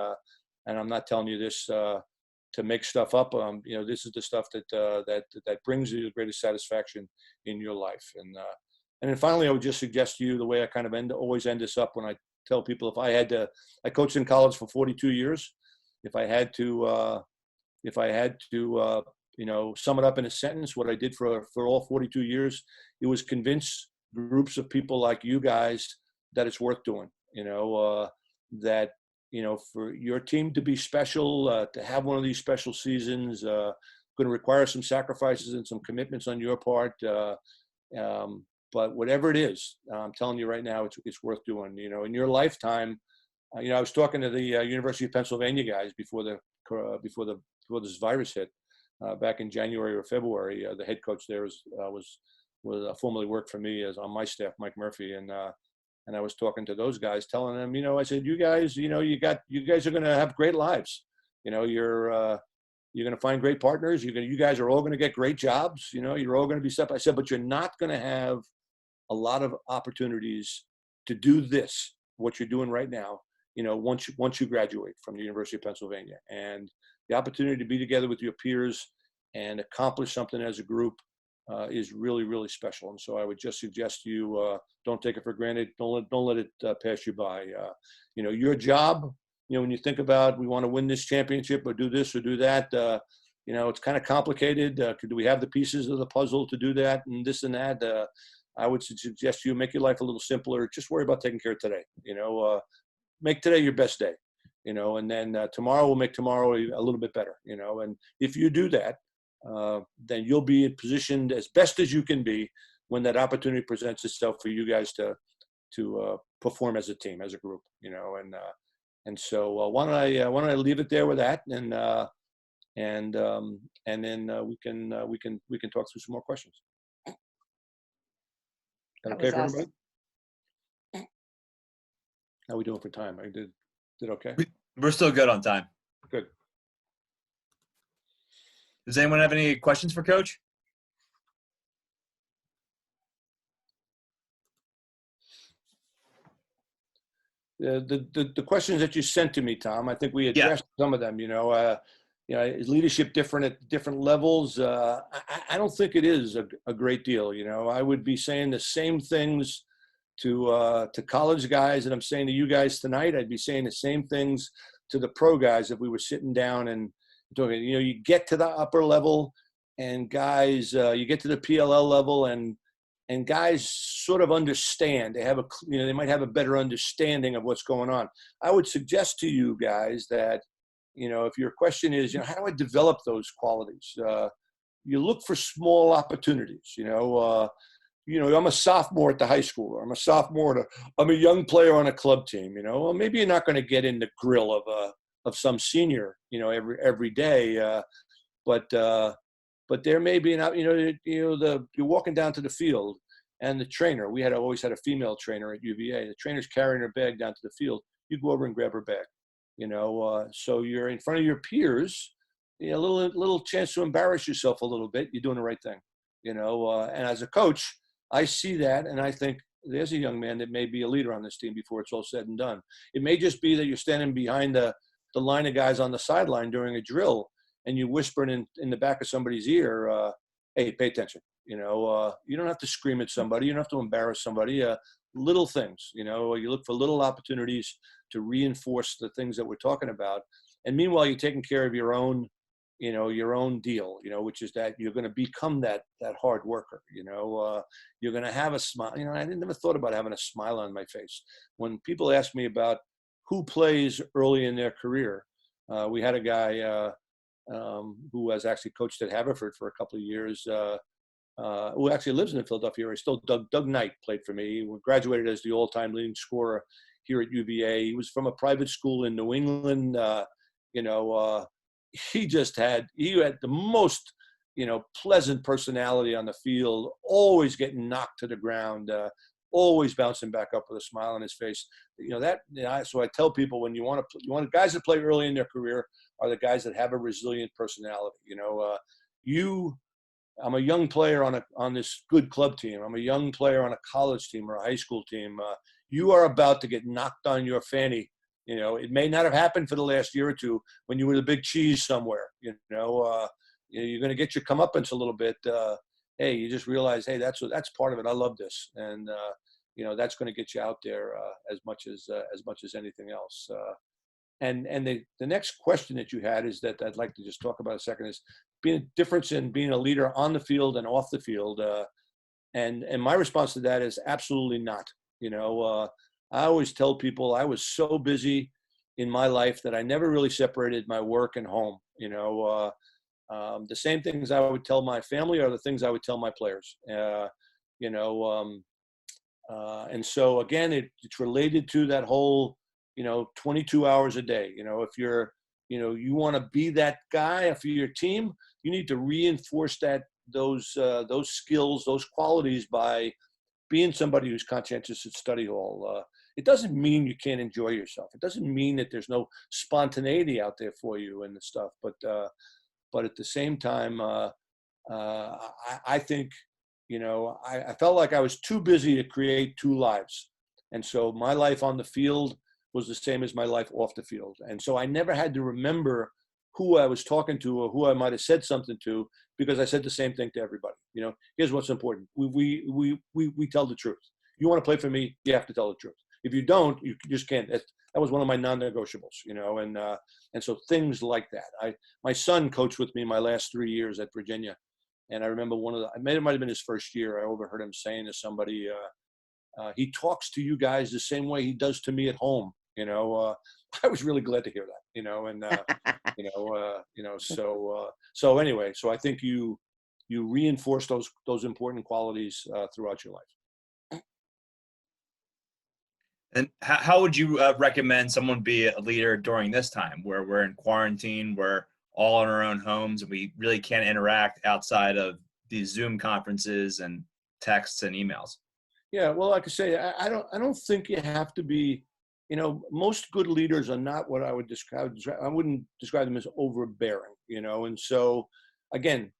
I'm not telling you this to make stuff up. This is the stuff that brings you the greatest satisfaction in your life. And then finally, I would just suggest to you, the way I kind of always end this up when I tell people, I coached in college for 42 years. If I had to sum it up in a sentence, what I did for all 42 years, it was convince groups of people like you guys that it's worth doing. That for your team to be special, to have one of these special seasons, going to require some sacrifices and some commitments on your part. But whatever it is, I'm telling you right now, it's worth doing. In your lifetime, I was talking to the University of Pennsylvania guys before this virus hit, back in January or February. The head coach there was formerly worked for me as on my staff, Mike Murphy, and I was talking to those guys, telling them, I said, you guys, you guys are going to have great lives. You're going to find great partners. You guys are all going to get great jobs. You're all going to be set. I said, but you're not going to have a lot of opportunities to do this, what you're doing right now, once you graduate from the University of Pennsylvania. And the opportunity to be together with your peers and accomplish something as a group is really, really special. And so I would just suggest to you, don't take it for granted. Don't let it pass you by. Your job, when you think about, we want to win this championship or do this or do that, it's kind of complicated. Do we have the pieces of the puzzle to do that and this and that? I would suggest you make your life a little simpler. Just worry about taking care of today. Make today your best day. And then tomorrow will make tomorrow a little bit better. And if you do that, then you'll be positioned as best as you can be when that opportunity presents itself for you guys to perform as a team, as a group. And so why don't I leave it there with that, and and then we can talk through some more questions. That okay for everybody? How are we doing for time? I did okay? We're still good on time. Good. Does anyone have any questions for Coach? The questions that you sent to me, Tom, I think we addressed some of them. Is leadership different at different levels? I don't think it is a great deal. I would be saying the same things to college guys that I'm saying to you guys tonight. I'd be saying the same things to the pro guys if we were sitting down and talking. You get to the upper level, and guys, you get to the PLL level, and guys sort of understand. They might have a better understanding of what's going on. I would suggest to you guys that, if your question is, how do I develop those qualities? You look for small opportunities. I'm a sophomore at the high school, or I'm a young player on a club team. Well, maybe you're not going to get in the grill of some senior, every day, but there may be you're walking down to the field, and the trainer, we always had a female trainer at UVA. The trainer's carrying her bag down to the field. You go over and grab her bag, so you're in front of your peers, a little chance to embarrass yourself a little bit. You're doing the right thing, and as a coach, I see that, and I think there's a young man that may be a leader on this team before it's all said and done. It may just be that you're standing behind the line of guys on the sideline during a drill, and you whispering in the back of somebody's ear, hey, pay attention. You don't have to scream at somebody. You don't have to embarrass somebody. Little things, you look for little opportunities to reinforce the things that we're talking about. And meanwhile, you're taking care of your own deal, which is that you're going to become that hard worker. You're going to have a smile. I never thought about having a smile on my face. When people ask me about who plays early in their career, we had a guy who has actually coached at Haverford for a couple of years, who actually lives in the Philadelphia area. Still, Doug Knight played for me. He graduated as the all-time leading scorer here at UVA. He was from a private school in New England. He had the most, pleasant personality on the field, always getting knocked to the ground, always bouncing back up with a smile on his face. So I tell people, when you want guys that play early in their career are the guys that have a resilient personality. I'm a young player on this good club team. I'm a young player on a college team or a high school team. You are about to get knocked on your fanny. It may not have happened for the last year or two when you were the big cheese somewhere. You're going to get your comeuppance a little bit. Hey, you just realize, hey, that's part of it. I love this, and that's going to get you out there as much as anything else. And the next question that you had is that I'd like to just talk about a second is being a difference in being a leader on the field and off the field. And my response to that is absolutely not. I always tell people I was so busy in my life that I never really separated my work and home. The same things I would tell my family are the things I would tell my players. And so again, it's related to that whole, 22 hours a day. If you're, you want to be that guy for your team, you need to reinforce those skills, those qualities by being somebody who's conscientious at study hall. It doesn't mean you can't enjoy yourself. It doesn't mean that there's no spontaneity out there for you and the stuff. But at the same time, I think, I felt like I was too busy to create two lives. And so my life on the field was the same as my life off the field. And so I never had to remember who I was talking to or who I might have said something to, because I said the same thing to everybody. Here's what's important. We tell the truth. You want to play for me, you have to tell the truth. If you don't, you just can't. That was one of my non-negotiables, and so things like that. My son coached with me my last 3 years at Virginia. And I remember it might have been his first year. I overheard him saying to somebody, he talks to you guys the same way he does to me at home. I was really glad to hear that, so anyway, so I think you reinforce those important qualities throughout your life. And how would you recommend someone be a leader during this time where we're in quarantine, where all in our own homes, and we really can't interact outside of these Zoom conferences and texts and emails. Yeah, well, like I say, I don't think you have to be, most good leaders are not what I would describe. I wouldn't describe them as overbearing, and so again,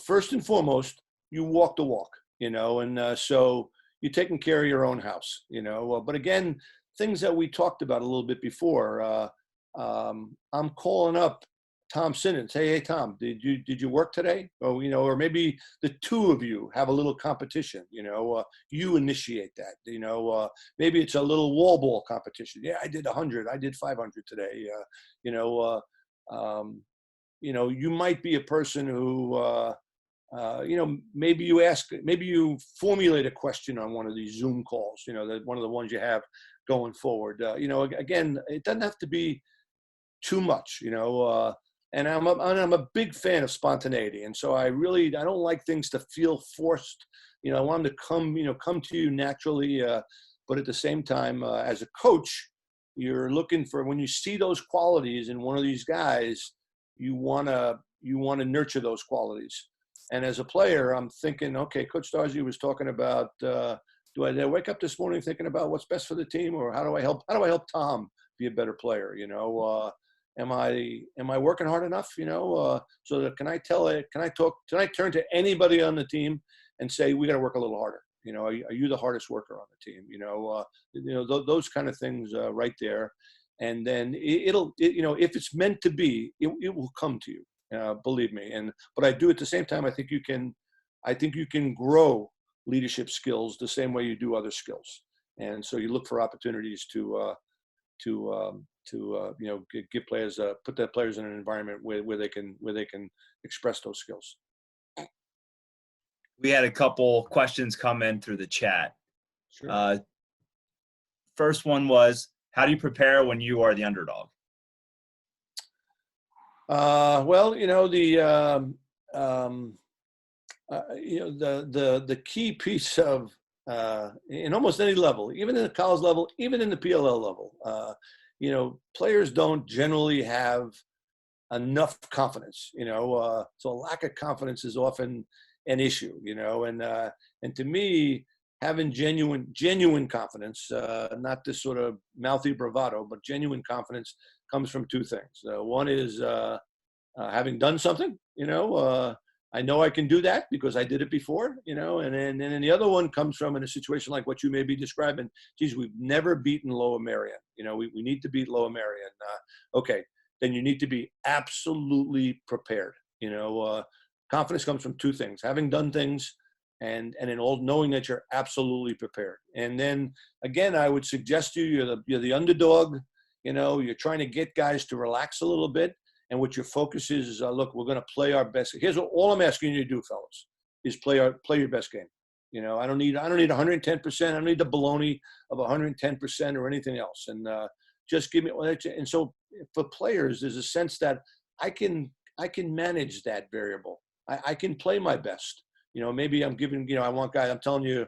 first and foremost, you walk the walk, and so you're taking care of your own house, but again, things that we talked about a little bit before, I'm calling up Tom Simmons. Hey, Tom, did you work today? Or maybe the two of you have a little competition. You initiate that. Maybe it's a little wall ball competition. Yeah, I did 100. I did 500 today. You know, you might be a person who. Maybe you formulate a question on one of these Zoom calls. One of the ones you have going forward. Again, it doesn't have to be too much. And I'm a big fan of spontaneity, and so I don't like things to feel forced. I want them to come to you naturally. But at the same time, as a coach, you're looking for, when you see those qualities in one of these guys, you wanna nurture those qualities. And as a player, I'm thinking, okay, Coach Starsia was talking about, do I wake up this morning thinking about what's best for the team, or how do I help Tom be a better player? Am I working hard enough? So that can I turn to anybody on the team and say, we got to work a little harder? Are you the hardest worker on the team? Those kind of things right there. And then if it's meant to be, it will come to you. Believe me. But I do at the same time, I think you can grow leadership skills the same way you do other skills. And so you look for opportunities to give players, put their players in an environment where they can express those skills. We had a couple questions come in through the chat. Sure. First one was, how do you prepare when you are the underdog? Well, the key piece of in almost any level, even in the college level, even in the PLL level, players don't generally have enough confidence. So a lack of confidence is often an issue. And to me, having genuine confidence, not this sort of mouthy bravado, but genuine confidence comes from two things. One is having done something. I know I can do that because I did it before. And then the other one comes from, in a situation like what you may be describing. Geez, we've never beaten Lower Merion. We need to beat Lower Merion. Okay, then you need to be absolutely prepared. Confidence comes from two things: having done things, and in all knowing that you're absolutely prepared. And then again, I would suggest to you, you're the underdog. You're trying to get guys to relax a little bit, and what your focus is, look, we're going to play our best. Here's all I'm asking you to do, fellas, is play your best game. I don't need 110%. I don't need the baloney of 110% or anything else. And just give me. And so for players, there's a sense that I can manage that variable. I can play my best. Maybe I'm giving. I'm telling you,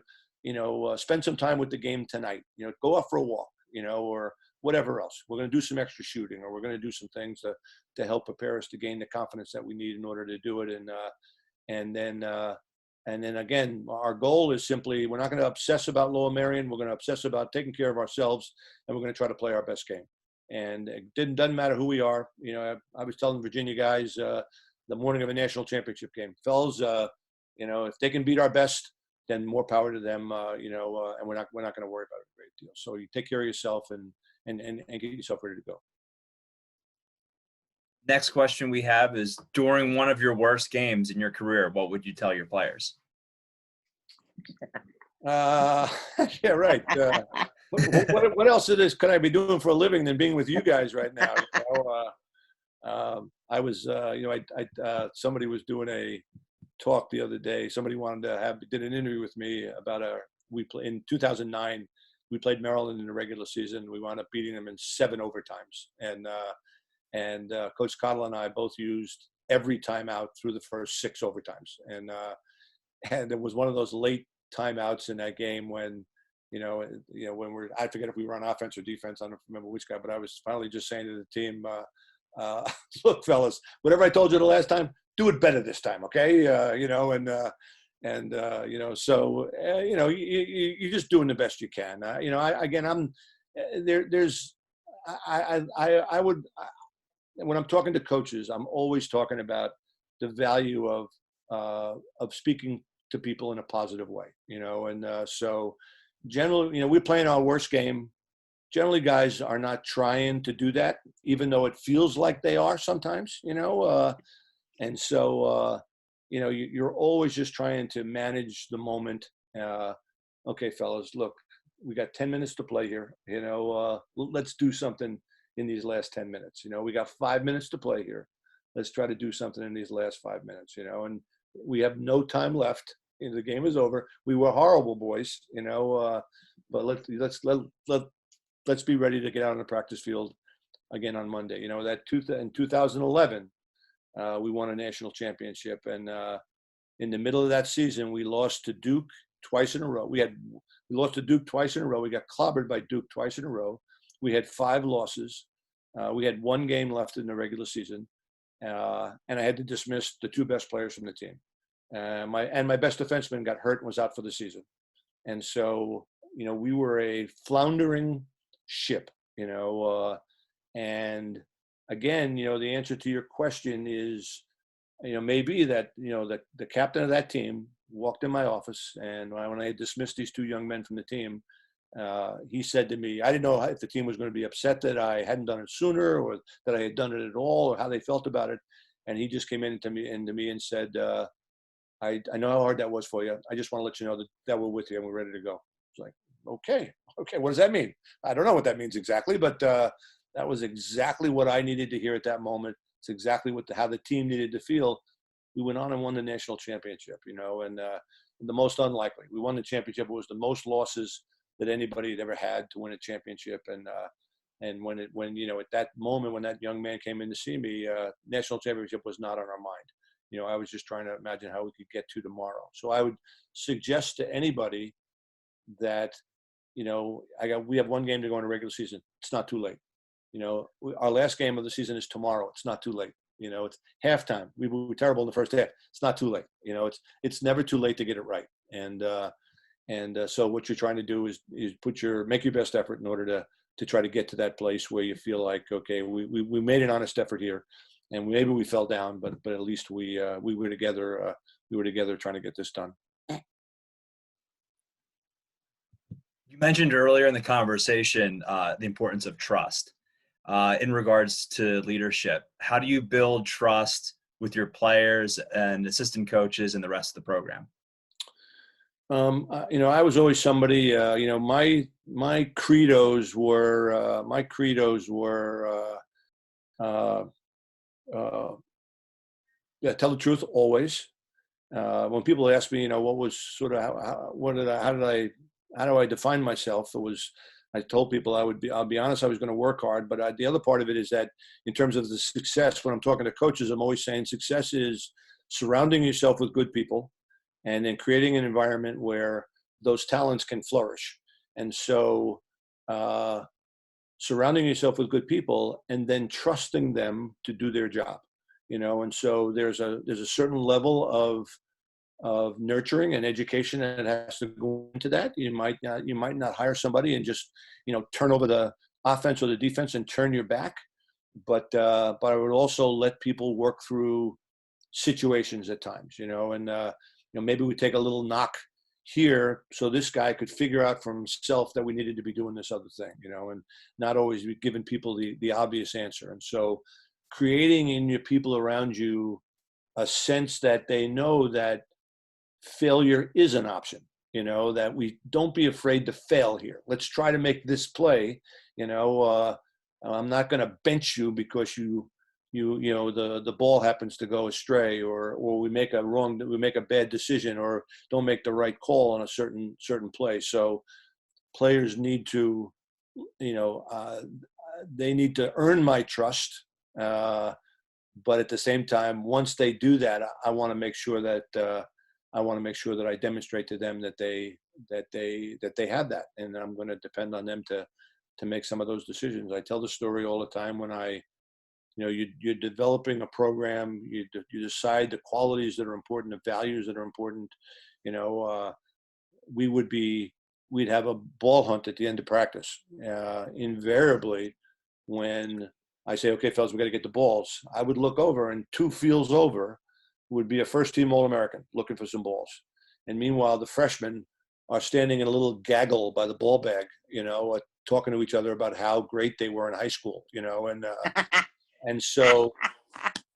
spend some time with the game tonight. Go out for a walk. Or whatever else. We're going to do some extra shooting, or we're going to do some things to help prepare us to gain the confidence that we need in order to do it. And then again, our goal is simply, we're not going to obsess about Lower Merion. We're going to obsess about taking care of ourselves, and we're going to try to play our best game. And it doesn't matter who we are. I was telling Virginia guys the morning of a national championship game, fellas, if they can beat our best, then more power to them. And we're not going to worry about it a great deal. So you take care of yourself and get yourself ready to go. Next question we have is, during one of your worst games in your career, what would you tell your players? Yeah, right. What else could I be doing for a living than being with you guys right now? I was, somebody was doing a talk the other day. Somebody did an interview with me about in 2009. We played Maryland in the regular season. We wound up beating them in 7 overtimes. And Coach Cottle and I both used every timeout through the first 6 overtimes. And it was one of those late timeouts in that game when, when I forget if we were on offense or defense. I don't remember which guy, but I was finally just saying to the team, look, fellas, whatever I told you the last time, do it better this time, okay? So you're just doing the best you can. I would, when I'm talking to coaches, I'm always talking about the value of speaking to people in a positive way, so generally, we're playing our worst game. Generally, guys are not trying to do that, even though it feels like they are sometimes, you're always just trying to manage the moment. Okay, fellas, look, we got 10 minutes to play here. Let's do something in these last 10 minutes. We got 5 minutes to play here. Let's try to do something in these last 5 minutes, and we have no time left. The game is over. We were horrible, boys, but let's be ready to get out on the practice field again on Monday. In 2011, we won a national championship, and in the middle of that season, we lost to Duke twice in a row. We lost to Duke twice in a row. We got clobbered by Duke twice in a row. We had 5 losses. We had 1 game left in the regular season, and I had to dismiss the 2 best players from the team. My best defenseman got hurt and was out for the season, and so we were a floundering ship. And again, the answer to your question is, maybe that the captain of that team walked in my office, and when I dismissed these 2 young men from the team, he said to me, I didn't know if the team was going to be upset that I hadn't done it sooner, or that I had done it at all, or how they felt about it. And he just came into me and said, I know how hard that was for you. I just want to let you know that we're with you and we're ready to go. It's like, okay, what does that mean? I don't know what that means exactly, but that was exactly what I needed to hear at that moment. It's exactly how the team needed to feel. We went on and won the national championship, and the most unlikely. We won the championship. It was the most losses that anybody had ever had to win a championship. And when at that moment, when that young man came in to see me, national championship was not on our mind. I was just trying to imagine how we could get to tomorrow. So I would suggest to anybody that, we have 1 game to go in the regular season. It's not too late. Our last game of the season is tomorrow. It's not too late. It's halftime. We were terrible in the first half. It's not too late. It's never too late to get it right. So what you're trying to do is make your best effort in order to try to get to that place where you feel like, okay, we made an honest effort here, and maybe we fell down, but at least we were together. We were together trying to get this done. You mentioned earlier in the conversation the importance of trust in regards to leadership. How do you build trust with your players and assistant coaches and the rest of the program? I was always somebody. My credos were tell the truth always. When people ask me, what was sort of how do I define myself? I told people I'll be honest, I was going to work hard, but the other part of it is that in terms of the success, when I'm talking to coaches, I'm always saying success is surrounding yourself with good people and then creating an environment where those talents can flourish. And so surrounding yourself with good people and then trusting them to do their job, and so there's a certain level of nurturing and education that has to go into that. You might not hire somebody and just, turn over the offense or the defense and turn your back. But I would also let people work through situations at times, and maybe we take a little knock here so this guy could figure out for himself that we needed to be doing this other thing, and not always be giving people the obvious answer. And so creating in your people around you a sense that they know that failure is an option, that we don't be afraid to fail here. Let's try to make this play. I'm not going to bench you because the ball happens to go astray, or we make a bad decision or don't make the right call on a certain play. So players need to, they need to earn my trust. But at the same time, once they do that, I want to make sure that I demonstrate to them that they have that, and I'm going to depend on them to make some of those decisions. I tell the story all the time when I you're developing a program, you decide the qualities that are important, the values that are important. We'd have a ball hunt at the end of practice. Invariably, when I say, okay, fellas, we got to get the balls, I would look over, and 2 fields over would be a first-team All-American looking for some balls. And meanwhile, the freshmen are standing in a little gaggle by the ball bag, talking to each other about how great they were in high school, and so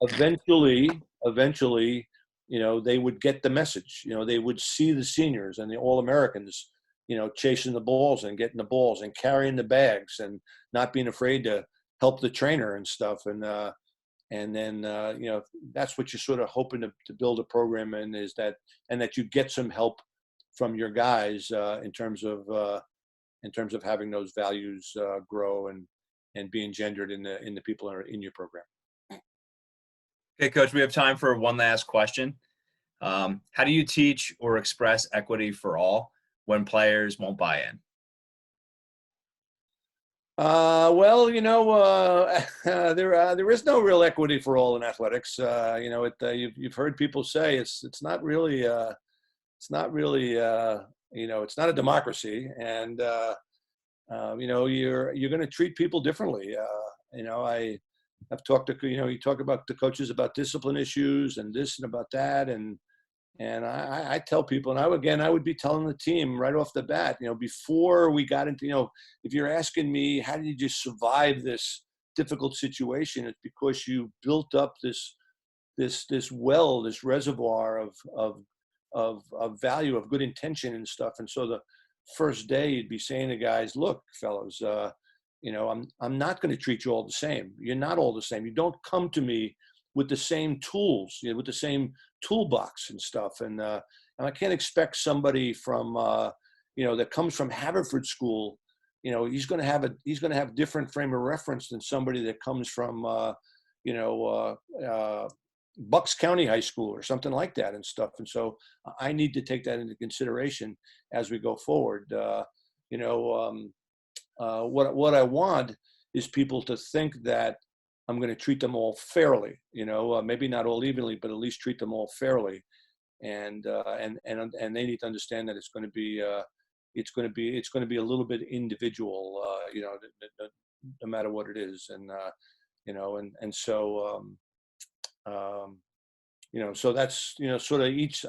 eventually, they would get the message. They would see the seniors and the All-Americans, chasing the balls and getting the balls and carrying the bags and not being afraid to help the trainer and stuff. And then that's what you're sort of hoping to build a program in, is that, and that you get some help from your guys in terms of having those values grow and be engendered in the people that are in your program. Okay, Coach, we have time for one last question. How do you teach or express equity for all when players won't buy in? Well, there is no real equity for all in athletics. You've heard people say it's not really it's not a democracy, and you're going to treat people differently. I've talked to, you talk about the coaches about discipline issues and this and about that. And I tell people, and I would be telling the team right off the bat, before we got into, if you're asking me, how did you survive this difficult situation? It's because you built up this reservoir of value, of good intention and stuff. And so the first day you'd be saying to guys, look, fellas, I'm not going to treat you all the same. You're not all the same. You don't come to me with the same tools, with the same toolbox and stuff. And I can't expect somebody from, that comes from Haverford School, he's going to have different frame of reference than somebody that comes from, Bucks County High School or something like that and stuff. And so I need to take that into consideration as we go forward. What I want is people to think that I'm going to treat them all fairly, maybe not all evenly, but at least treat them all fairly. And they need to understand that it's going to be a little bit individual, no matter what it is. So that's, sort of each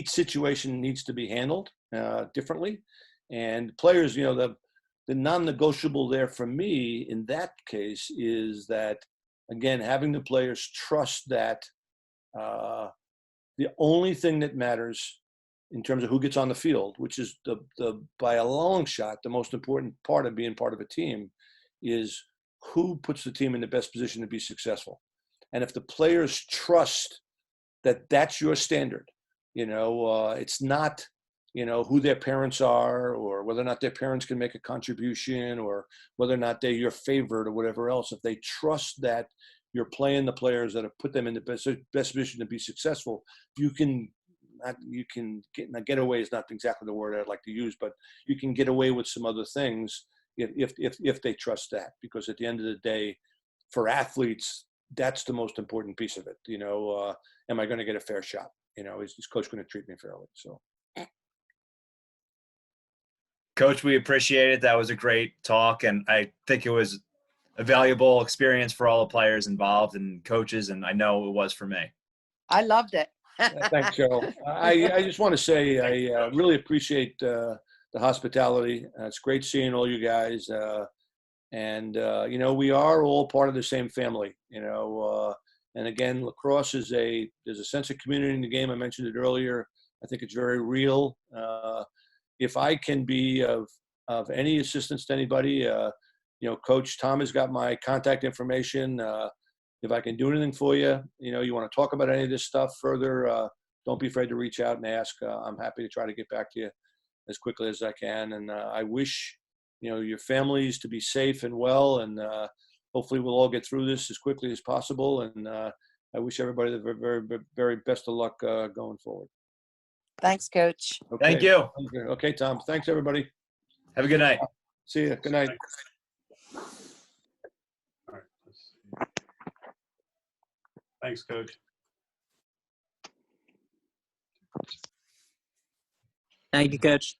situation needs to be handled differently. And players, the non-negotiable there for me in that case is that, again, having the players trust that the only thing that matters in terms of who gets on the field, which is the by a long shot, the most important part of being part of a team, is who puts the team in the best position to be successful. And if the players trust that that's your standard, it's not, who their parents are, or whether or not their parents can make a contribution, or whether or not they're your favorite or whatever else. If they trust that you're playing the players that have put them in the best position to be successful, get away is not exactly the word I'd like to use, but you can get away with some other things if they trust that. Because at the end of the day, for athletes, that's the most important piece of it. Am I going to get a fair shot? Is coach going to treat me fairly? So. Coach, we appreciate it. That was a great talk, and I think it was a valuable experience for all the players involved and coaches, and I know it was for me. I loved it. Thanks, Cheryl. I just want to say I really appreciate the hospitality. It's great seeing all you guys, and we are all part of the same family. And again, lacrosse there's a sense of community in the game. I mentioned it earlier. I think it's very real. If I can be of any assistance to anybody, Coach Tom has got my contact information. If I can do anything for you, you want to talk about any of this stuff further, don't be afraid to reach out and ask. I'm happy to try to get back to you as quickly as I can. And I wish, your families to be safe and well, and hopefully we'll all get through this as quickly as possible. And I wish everybody the very, very, very best of luck going forward. Thanks, Coach. Okay. Thank you. Okay, Tom. Thanks, everybody. Have a good night. See you. Good night. All right, let's see. Thanks, Coach. Thank you, Coach.